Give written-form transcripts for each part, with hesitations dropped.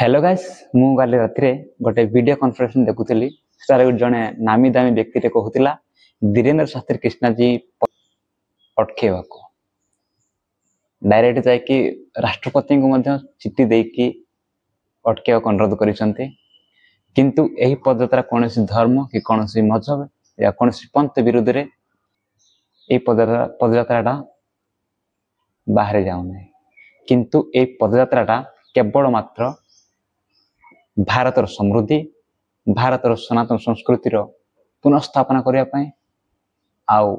Hello guys मु गाली राति गोटे वीडियो कॉन्फ्रेंस देखुली तार जड़े नामी दामी व्यक्ति कहूला धीरेन्द्र शास्त्री कृष्णा जी अटकेवा डायरेक्ट जाकि राष्ट्रपति को चिट्ठी देकी अटकेवा अनुरोध करिसंती किंतु एही पदयात्रा कौन धर्म कि कौन मजहब या कौन पंथ विरुद्ध रे ए पदयात्रा बाहर जाऊना किंतु ए पदयात्रा केवल मात्र भारतर समृद्धि भारतर सनातन संस्कृतिर पुनःस्थापना करने आउ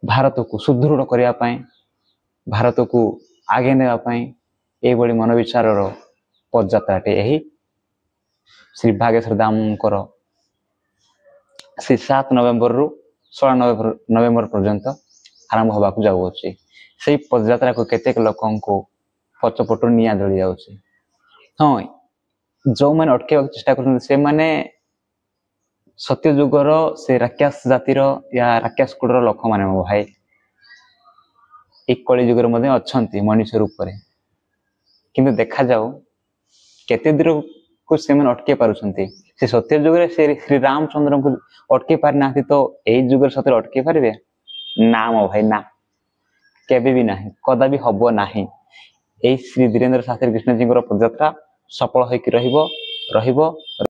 भारत को सुदृढ़ करने भारत को आगे नापी मन विचार पदयात्राटे यही श्री भागेश्वर दामकर श्री 7 नवेम्बर रु 16 नवेम्बर पर्यंत आरंभ होगा जाऊँगी से पदयात्रा को केतेक लोकों को पचपटू निया जली जाऊँगी। हाँ जो मैंने अटके चेष्टा कर सत्य जुगर से राक्षस जातिर या राक्षस कुल लोक मैंने मो भाई एक कली जुगर अच्छा मनुष्य रूप किंतु देखा जाऊ केते दूर को से अटके पारुछंती से सत्य जुगर से श्री रामचंद्र को अटके पारि ना तो यही जुगर सत्य अटके पारे ना मो भाई ना केबे भी नहीं कदा भी हब नहीं। श्री धीरेन्द्र शास्त्री कृष्ण जी पदयात्रा सफल होकर रहिबो।